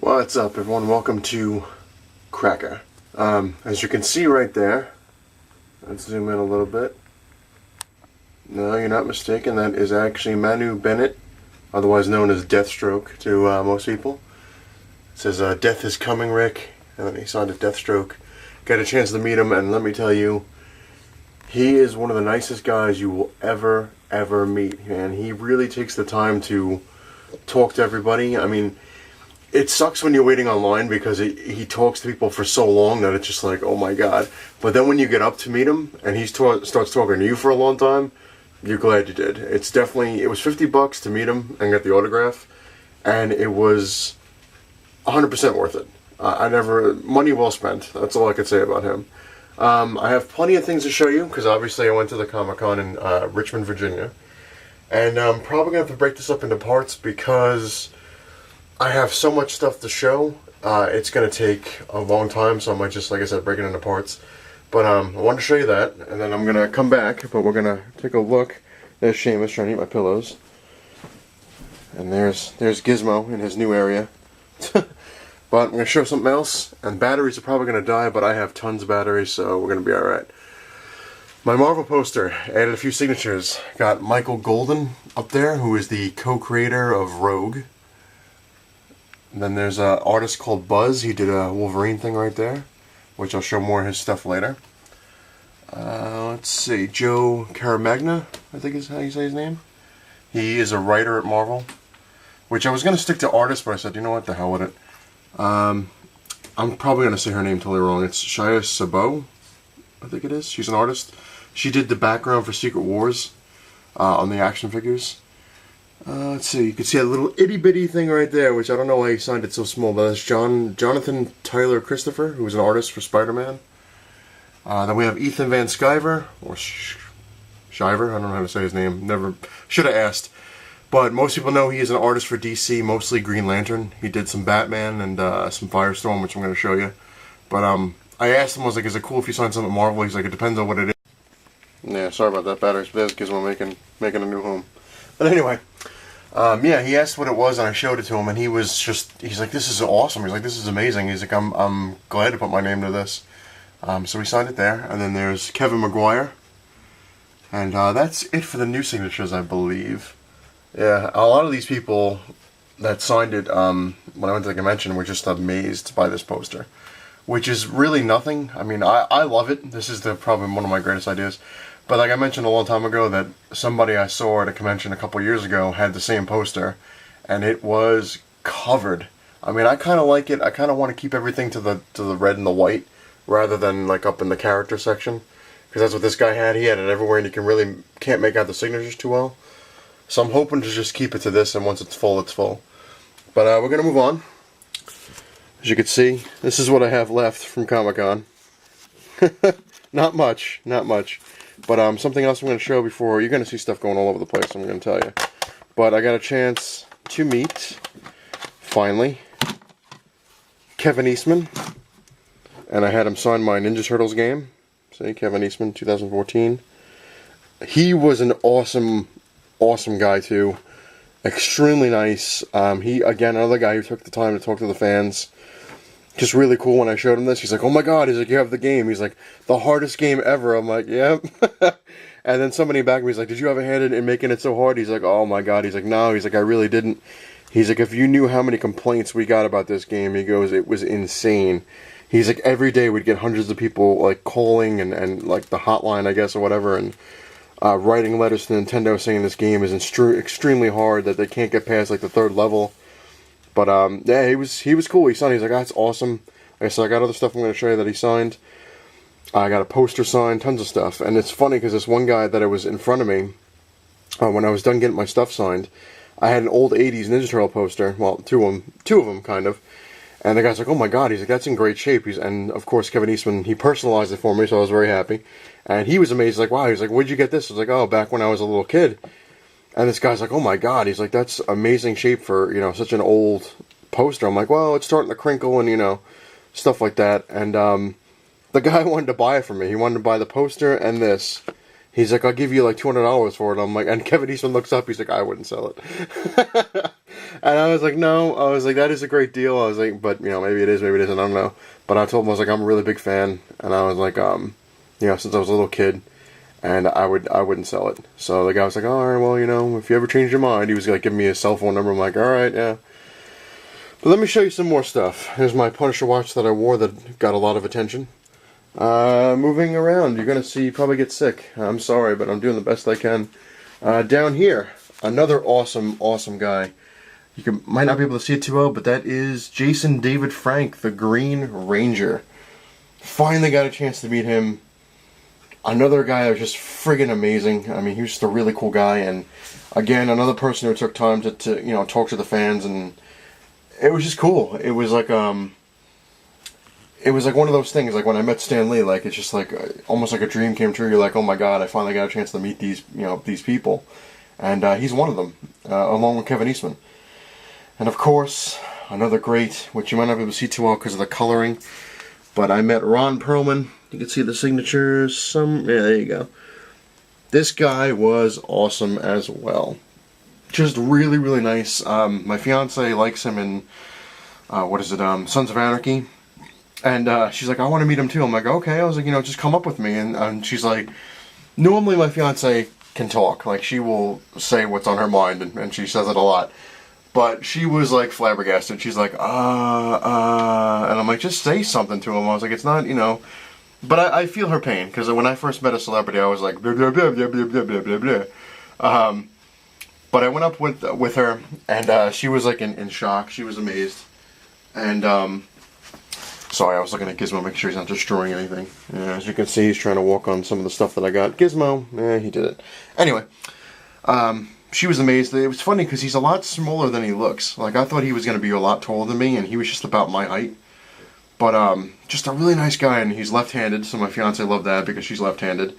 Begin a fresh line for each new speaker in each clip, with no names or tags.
What's up, everyone? Welcome to Cracker. As you can see right there, let's zoom in a little bit. No, you're not mistaken. That is actually Manu Bennett, otherwise known as Deathstroke to most people. It says, "Death is coming, Rick," and then he signed it Deathstroke. Got a chance to meet him, and let me tell you, he is one of the nicest guys you will ever meet, and he really takes the time to talk to everybody. I mean, it sucks when you're waiting online because he talks to people for so long that it's just like, oh my god. But then when you get up to meet him and he starts talking to you for a long time, you're glad you did. It was $50 to meet him and get the autograph, and it was 100% worth it. Money well spent. That's all I could say about him. I have plenty of things to show you because obviously I went to the Comic-Con in Richmond, Virginia, and I'm probably going to have to break this up into parts because I have so much stuff to show. It's going to take a long time, so I might just, like I said, break it into parts. But I wanted to show you that, and then I'm going to come back, but we're going to take a look. There's Seamus trying to eat my pillows. And there's Gizmo in his new area. But I'm going to show something else, and batteries are probably going to die, but I have tons of batteries, so we're going to be alright. My Marvel poster, added a few signatures. Got Michael Golden up there, who is the co-creator of Rogue. And then there's an artist called Buzz. He did a Wolverine thing right there, which I'll show more of his stuff later. Let's see, Joe Caramagna, I think is how you say his name. He is a writer at Marvel, which I was going to stick to artist, but I said, you know what, the hell with it. I'm probably going to say her name totally wrong. It's Shia Sabo, I think it is. She's an artist. She did the background for Secret Wars on the action figures. Let's see, you can see a little itty-bitty thing right there, which I don't know why he signed it so small, but that's Jonathan Tyler Christopher, who was an artist for Spider-Man. Then we have Ethan Van Sciver, or Shiver, I don't know how to say his name, never, should have asked. But most people know he is an artist for DC, mostly Green Lantern. He did some Batman and some Firestorm, which I'm going to show you. But I asked him, I was like, is it cool if you sign something at Marvel? He's like, it depends on what it is. Yeah, sorry about that, batteries, but that's because we're making a new home. But anyway, yeah, he asked what it was, and I showed it to him, and he's like, this is awesome. He's like, this is amazing. He's like, I'm glad to put my name to this. So we signed it there, and then there's Kevin Maguire. And that's it for the new signatures, I believe. Yeah, a lot of these people that signed it when I went to the convention were just amazed by this poster, which is really nothing. I mean, I love it. This is probably one of my greatest ideas. But like I mentioned a long time ago, that somebody I saw at a convention a couple years ago had the same poster, and it was covered. I mean, I kind of like it. I kind of want to keep everything to the red and the white, rather than like up in the character section, because that's what this guy had. He had it everywhere, and you can't make out the signatures too well. So I'm hoping to just keep it to this, and once it's full, it's full. But we're gonna move on. As you can see, this is what I have left from Comic-Con. Not much. But something else I'm going to show before, you're going to see stuff going all over the place, I'm going to tell you. But I got a chance to meet, finally, Kevin Eastman. And I had him sign my Ninja Turtles game. See, Kevin Eastman, 2014. He was an awesome guy too. Extremely nice. He, again, another guy who took the time to talk to the fans. Just really cool. When I showed him this, he's like, oh my god, he's like, you have the game. He's like, the hardest game ever. I'm like, yep. And then somebody back me, he's like, did you have a hand in making it so hard? He's like, oh my god. He's like, no. He's like, I really didn't. He's like, if you knew how many complaints we got about this game, he goes, it was insane. He's like, every day we'd get hundreds of people like calling and like the hotline, I guess, or whatever, and writing letters to Nintendo saying this game is extremely hard, that they can't get past like the 3rd level. But yeah, he was cool. He signed. He's like, that's awesome. Like I said, I got other stuff I'm going to show you that he signed. I got a poster signed, tons of stuff. And it's funny because this one guy that was in front of me, when I was done getting my stuff signed, I had an old 80s Ninja Turtle poster. Well, two of them, kind of. And the guy's like, oh my god, he's like, that's in great shape. And of course, Kevin Eastman, he personalized it for me, so I was very happy. And he was amazed, like, wow. He's like, where'd you get this? I was like, oh, back when I was a little kid. And this guy's like, oh my god. He's like, that's amazing shape for, such an old poster. I'm like, well, it's starting to crinkle and, stuff like that. And the guy wanted to buy it from me. He wanted to buy the poster and this. He's like, I'll give you like $200 for it. I'm like, and Kevin Eastman looks up, he's like, I wouldn't sell it. And I was like, no. I was like, that is a great deal. I was like, but, you know, maybe it is, maybe it isn't. I don't know. But I told him, I was like, I'm a really big fan. And I was like, you know, since I was a little kid, and I wouldn't sell it. So the guy was like, all right, well, you know, if you ever change your mind, he was like giving me his cell phone number. I'm like, all right, yeah. But let me show you some more stuff. Here's my Punisher watch that I wore that got a lot of attention. Moving around, you're gonna see, you probably get sick. I'm sorry, but I'm doing the best I can. Down here, another awesome guy. Might not be able to see it too well, but that is Jason David Frank, the Green Ranger. Finally got a chance to meet him. Another guy that was just friggin' amazing. I mean, he was just a really cool guy, and again, another person who took time to you know, talk to the fans, and it was just cool. It was like one of those things, like when I met Stan Lee, like it's just like almost like a dream came true. You're like, oh my god, I finally got a chance to meet these, you know, these people, and he's one of them, along with Kevin Eastman. And of course, another great, which you might not be able to see too well because of the coloring, but I met Ron Perlman. You can see the signatures. Yeah, there you go. This guy was awesome as well. Just really, really nice. My fiance likes him in, Sons of Anarchy. And she's like, I want to meet him too. I'm like, okay. I was like, you know, just come up with me. And she's like, normally my fiance can talk. Like, she will say what's on her mind, and she says it a lot. But she was like flabbergasted. She's like, and I'm like, just say something to him. I was like, it's not, you know. But I feel her pain, because when I first met a celebrity, I was like, blah, blah, blah, blah, blah, blah, blah, blah. But I went up with her, and she was like in shock. She was amazed. And, sorry, I was looking at Gizmo, make sure he's not destroying anything. As you can see, he's trying to walk on some of the stuff that I got. Gizmo, he did it. Anyway, she was amazed. It was funny because he's a lot smaller than he looks. Like, I thought he was going to be a lot taller than me, and he was just about my height. But, just a really nice guy, and he's left-handed, so my fiance loved that because she's left-handed.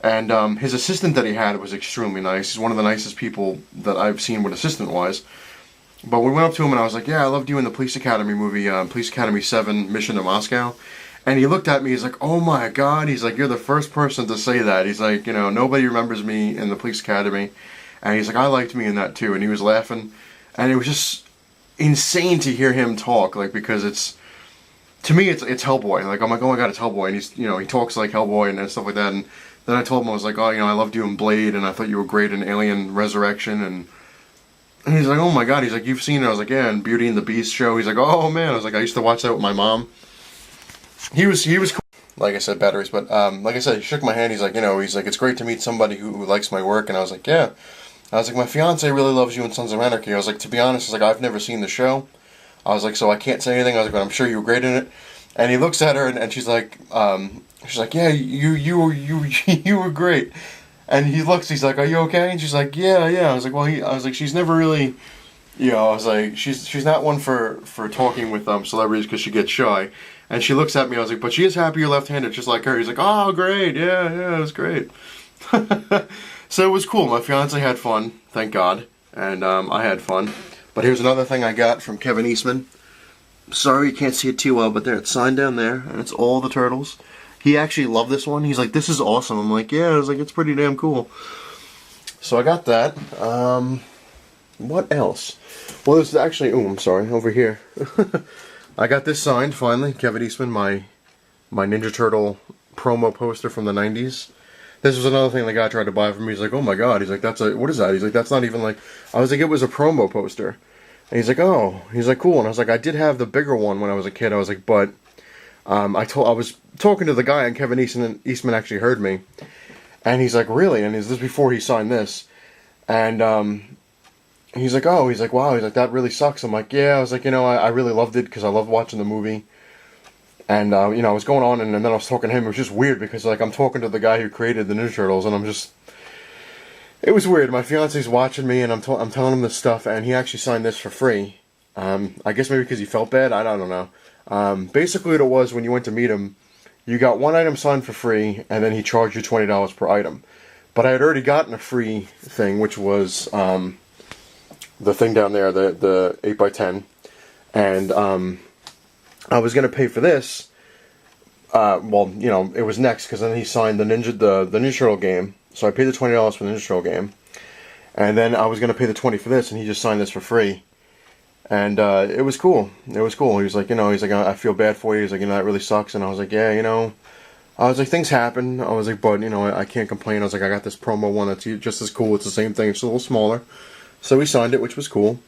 And, his assistant that he had was extremely nice. He's one of the nicest people that I've seen with assistant-wise. But we went up to him, and I was like, yeah, I loved you in the Police Academy movie, Police Academy 7, Mission to Moscow. And he looked at me, he's like, oh my god, he's like, you're the first person to say that. He's like, you know, nobody remembers me in the Police Academy. And he's like, I liked me in that too. And he was laughing. And it was just insane to hear him talk, like, because it's, to me, it's Hellboy. Like, I'm like, oh my god, it's Hellboy. And he's, you know, he talks like Hellboy and stuff like that. And then I told him, I was like, oh, you know, I loved you in Blade, and I thought you were great in Alien Resurrection, and he's like, oh my god, he's like, you've seen it? I was like, yeah, and Beauty and the Beast show. He's like, oh man, I was like, I used to watch that with my mom. He was cool. Like I said, batteries, but like I said, he shook my hand. He's like, you know, he's like, it's great to meet somebody who likes my work. And I was like, yeah. I was like, my fiance really loves you in Sons of Anarchy. I was like, to be honest, I was like, I've never seen the show. I was like, so I can't say anything. I was like, but I'm sure you were great in it. And he looks at her, and she's like, yeah, you were great. And he looks, he's like, are you okay? And she's like, yeah. I was like, well, I was like, she's never really, you know, I was like, she's not one for talking with celebrities because she gets shy. And she looks at me, I was like, but she is happy you're left-handed, just like her. He's like, oh, great, yeah, it was great. So it was cool. My fiance had fun, thank God, and I had fun. But here's another thing I got from Kevin Eastman. Sorry you can't see it too well, but there, it's signed down there, and it's all the turtles. He actually loved this one. He's like, this is awesome. I'm like, yeah, I was like, it's pretty damn cool. So I got that. What else? Well, there's actually, I'm sorry, over here. I got this signed, finally. Kevin Eastman, my Ninja Turtle promo poster from the 90s. This was another thing the guy tried to buy from me. He's like, oh my god. He's like, what is that? He's like, that's not even like, I was like, it was a promo poster. And he's like, oh. He's like, cool. And I was like, I did have the bigger one when I was a kid. I was like, but, I was talking to the guy, and Kevin Eastman actually heard me. And he's like, really? And is this before he signed this? And, he's like, oh, he's like, wow, he's like, that really sucks. I'm like, yeah, I was like, you know, I really loved it because I loved watching the movie. And, you know, I was going on, and then I was talking to him. It was just weird because, like, I'm talking to the guy who created the Ninja Turtles, and I'm just, it was weird. My fiance's watching me, and I'm telling him this stuff, and he actually signed this for free. I guess maybe because he felt bad. I don't know. Basically what it was, when you went to meet him, you got one item signed for free, and then he charged you $20 per item. But I had already gotten a free thing, which was, the thing down there, the 8x10, and I was gonna pay for this. Well, you know, it was next because then he signed the Ninja Turtle game, so I paid the $20 for the Ninja Turtle game, and then I was gonna pay the $20 for this, and he just signed this for free. And it was cool. It was cool. He was like, I feel bad for you. He's like, that really sucks. And I was like, yeah, I was like, things happen. I was like, but, I can't complain. I was like, I got this promo one that's just as cool. It's the same thing. It's a little smaller. So we signed it, which was cool.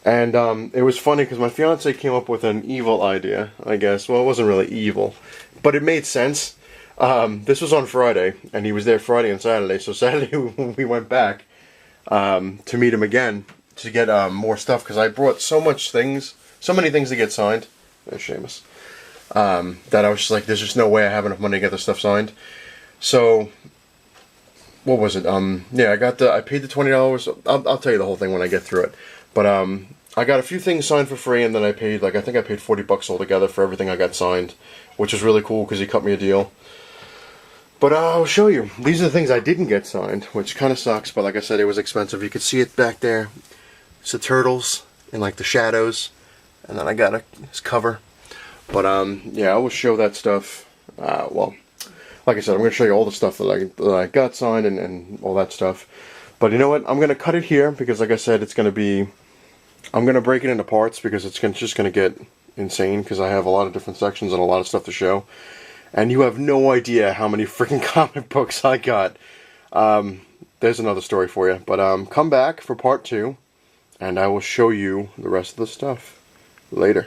And it was funny because my fiance came up with an evil idea, I guess. Well, it wasn't really evil, but it made sense. This was on Friday, and he was there Friday and Saturday. So Saturday we went back to meet him again to get more stuff because I brought so many things to get signed. There's Seamus. That I was just like, there's just no way I have enough money to get this stuff signed. So, what was it? Yeah, I paid the $20. I'll tell you the whole thing when I get through it. But I got a few things signed for free, and then I paid I think I paid $40 altogether for everything I got signed, which is really cool because he cut me a deal. But I'll show you. These are the things I didn't get signed, which kind of sucks. But like I said, it was expensive. You could see it back there. It's the turtles in like the shadows, and then I got his cover. But yeah, I will show that stuff. Well, like I said, I'm going to show you all the stuff that I got signed and all that stuff. But you know what? I'm going to cut it here because, like I said, it's going to be. I'm going to break it into parts because it's just going to get insane because I have a lot of different sections and a lot of stuff to show. And you have no idea how many freaking comic books I got. There's another story for you. But come back for part 2, and I will show you the rest of the stuff later.